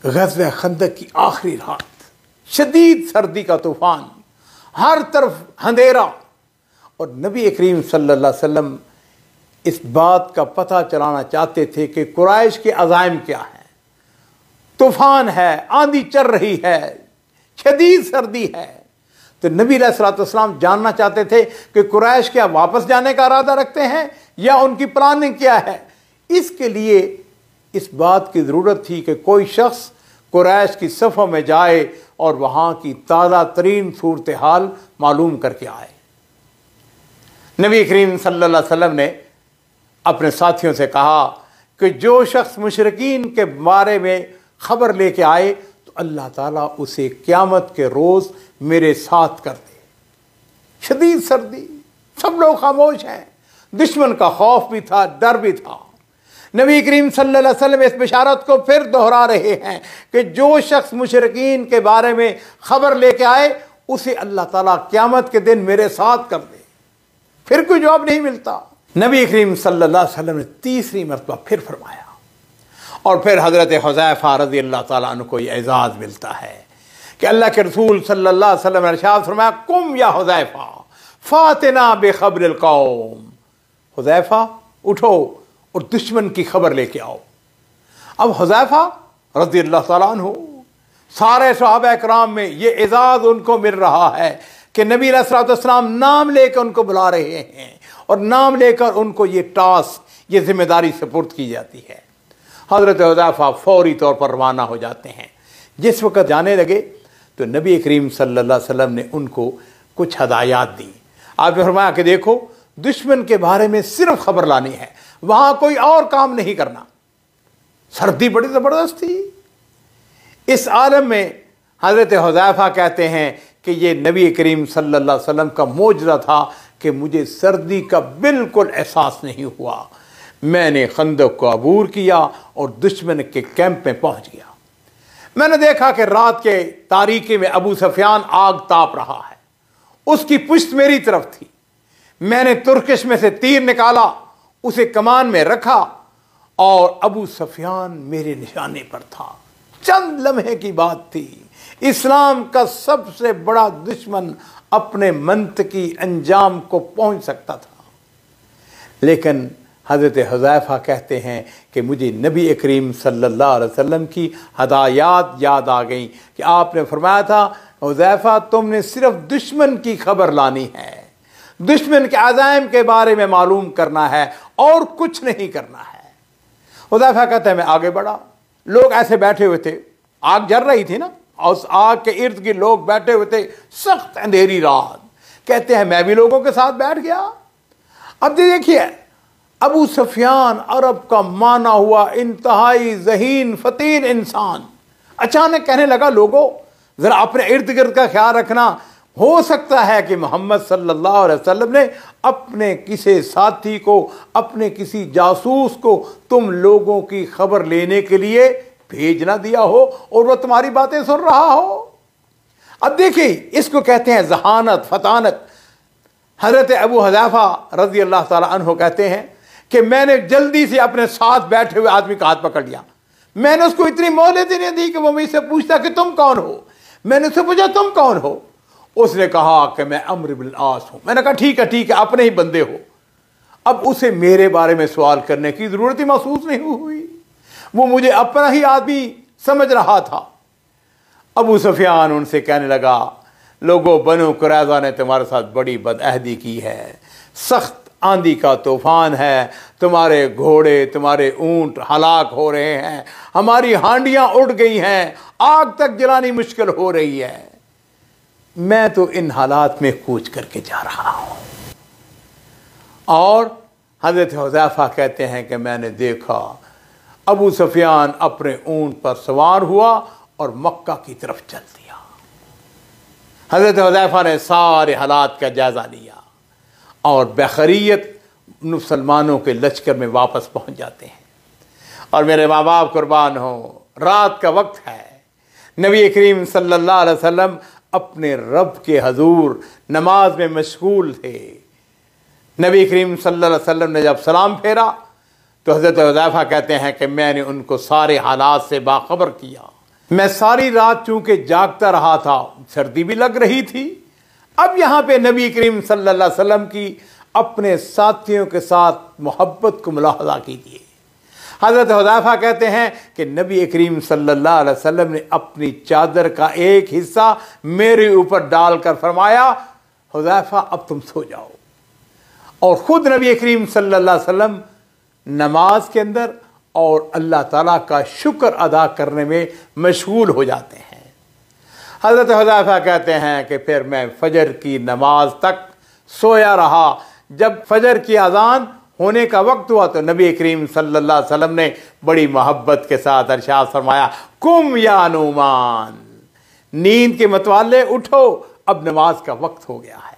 ग़ज़वे खंदक की आखिरी रात, शदीद सर्दी का तूफ़ान, हर तरफ अंधेरा, और नबी करीम सल्लल्लाहु अलैहि वसल्लम इस बात का पता चलाना चाहते थे कि कुरैश के अज़ाइम क्या हैं। तूफ़ान है, आंधी चल रही है, शदीद सर्दी है। तो नबी अलैहिस्सलाम जानना चाहते थे कि कुरैश क्या वापस जाने का इरादा रखते हैं या उनकी प्लानिंग क्या है। इसके लिए इस बात की ज़रूरत थी कि कोई शख्स कुरैश की सफ़ों में जाए और वहाँ की ताज़ा तरीन सूरत हाल मालूम करके आए। नबी करीम सल्लल्लाहु अलैहि वसल्लम ने अपने साथियों से कहा कि जो शख्स मुशरिकीन के बारे में ख़बर लेके आए तो अल्लाह ताला उसे क़यामत के रोज़ मेरे साथ कर दे। शदीद सर्दी, सब लोग खामोश हैं, दुश्मन का खौफ भी था, डर भी था। नबी करीम सल्लल्लाहु अलैहि वसल्लम इस बिशारत को फिर दोहरा रहे हैं कि जो शख्स मुशरिकीन के बारे में ख़बर लेके आए उसे अल्लाह ताला क़यामत के दिन मेरे साथ कर दे। फिर कोई जवाब नहीं मिलता। नबी करीम सल्लल्लाहु अलैहि वसल्लम ने तीसरी मरतबा फिर फरमाया, और फिर हज़रत हुज़ैफ़ा रज़ियल्लाहु ताला अन्हु को ये एजाज़ मिलता है कि अल्लाह के रसूल सल्लल्लाहु अलैहि वसल्लम ने इरशाद फरमाया, कुम या हुज़ैफ़ा फ़ातिना बिख़बरिल कौम। हुज़ैफ़ा उठो और दुश्मन की खबर लेके आओ। अब हुज़ैफ़ा रज़ियल्लाहु ताला अन्हु, सारे सहाबा किराम में ये एजाज़ उनको मिल रहा है कि नबी अलैहिस्सलाम नाम लेकर उनको बुला रहे हैं और नाम लेकर उनको ये टास्क, ये जिम्मेदारी सुपुर्द की जाती है। हज़रत हुज़ैफ़ा फौरी तौर पर रवाना हो जाते हैं। जिस वक़्त जाने लगे तो नबी करीम सल्लल्लाहु अलैहि वसल्लम ने उनको कुछ हदायत दी। आपने फरमाया कि देखो, दुश्मन के बारे में सिर्फ खबर लानी है, वहाँ कोई और काम नहीं करना। सर्दी बड़ी ज़बरदस्त थी। इस आलम में हज़रत हुज़ैफ़ा कहते हैं कि ये नबी करीम सल्लल्लाहु अलैहि वसल्लम का मोजज़ा था कि मुझे सर्दी का बिल्कुल एहसास नहीं हुआ। मैंने खंदक को अबूर किया और दुश्मन के कैंप में पहुंच गया। मैंने देखा कि रात के तारीकी में अबू सुफियान आग ताप रहा है, उसकी पुश्त मेरी तरफ थी। मैंने तुर्किश में से तीर निकाला, उसे कमान में रखा और अबू सुफियान मेरे निशाने पर था। चंद लम्हे की बात थी। इस्लाम का सबसे बड़ा दुश्मन अपने मंतकी अंजाम को पहुंच सकता था। लेकिन हज़रत हुज़ैफ़ा कहते हैं कि मुझे नबी करीम सल्लल्लाहु अलैहि वसल्लम की हदायत याद आ गई कि आपने फरमाया था, हुज़ैफ़ा तुमने सिर्फ दुश्मन की खबर लानी है, दुश्मन के अज़ाइम के बारे में मालूम करना है और कुछ नहीं करना है। हुज़ैफ़ा कहते हैं मैं आगे बढ़ा। लोग ऐसे बैठे हुए थे, आग जल रही थी ना, और उस आग के इर्द गिर्द लोग बैठे हुए थे, सख्त अंधेरी रात। कहते हैं मैं भी लोगों के साथ बैठ गया। अब देखिए, अबू सुफियान अरब का माना हुआ इंतहाई ज़हीन फतीन इंसान अचानक कहने लगा, लोगों ज़रा अपने इर्द गिर्द का ख्याल रखना। हो सकता है कि मोहम्मद सल्लल्लाहु अलैहि वसल्लम ने अपने किसी साथी को, अपने किसी जासूस को तुम लोगों की खबर लेने के लिए भेज ना दिया हो और वह तुम्हारी बातें सुन रहा हो। अब देखिए, इसको कहते हैं ज़हानत, फतानत। हज़रत अबू हुज़ैफ़ा रज़ियल्लाहु ताला अन्हु कहते हैं कि मैंने जल्दी से अपने साथ बैठे हुए आदमी का हाथ पकड़ लिया। मैंने उसको इतनी मोहलत नहीं दी कि वो मुझसे पूछता कि तुम कौन हो। मैंने उससे पूछा तुम कौन हो। उसने कहा कि मैं अम्र बिन आस हूँ। मैंने कहा ठीक है, अपने ही बंदे हो। अब उसे मेरे बारे में सवाल करने की ज़रूरत ही महसूस नहीं हुई, वो मुझे अपना ही आदमी समझ रहा था। अबू सुफियान उनसे कहने लगा, लोगों बनु कुरैज़ा ने तुम्हारे साथ बड़ी बदअहदी की है, सख्त आंधी का तूफान है, तुम्हारे घोड़े, तुम्हारे ऊंट हलाक हो रहे हैं, हमारी हांडियां उड़ गई हैं, आग तक जलानी मुश्किल हो रही है। मैं तो इन हालात में कूच करके जा रहा हूं। और हज़रत हुज़ैफ़ा कहते हैं कि मैंने देखा अबू सुफियान अपने ऊंट पर सवार हुआ और मक्का की तरफ चल दिया। हज़रत हुज़ैफ़ा ने सारे हालात का जायज़ा लिया और बखैरियत मुसलमानों के लश्कर में वापस पहुंच जाते हैं। और मेरे माँ बाप कुर्बान हो, रात का वक्त है, नबी करीम सल्लल्लाहु अलैहि वसल्लम अपने रब के हजूर नमाज में मशगूल थे। नबी करीम सल्लल्लाहु अलैहि वसल्लम ने जब सलाम फेरा तो हज़रत हुज़ैफ़ा कहते हैं कि मैंने उनको सारे हालात से बाखबर किया। मैं सारी रात चूंकि जागता रहा था, सर्दी भी लग रही थी। अब यहां पे नबी करीम सल्लल्लाहु अलैहि वसल्लम की अपने साथियों के साथ मोहब्बत को मुलाहजा कीजिए। हज़रत हुज़ैफ़ा कहते हैं कि नबी करीम सल्लल्लाहु अलैहि वसल्लम ने अपनी चादर का एक हिस्सा मेरे ऊपर डालकर फरमाया, हुज़ैफ़ा अब तुम सो जाओ। और ख़ुद नबी करीम सल्लल्लाहु अलैहि वसल्लम नमाज के अंदर और अल्लाह ताला का शुक्र अदा करने में मशगूल हो जाते हैं। हज़रत हुज़ैफ़ा कहते हैं कि फिर मैं फ़जर की नमाज तक सोया रहा। जब फ़जर की अज़ान होने का वक्त हुआ तो नबी करीम सल्लल्लाहु अलैहि वसल्लम ने बड़ी मोहब्बत के साथ इरशाद फरमाया, कुम या नुमान, नींद के मतवाले उठो, अब नमाज का वक्त हो गया है।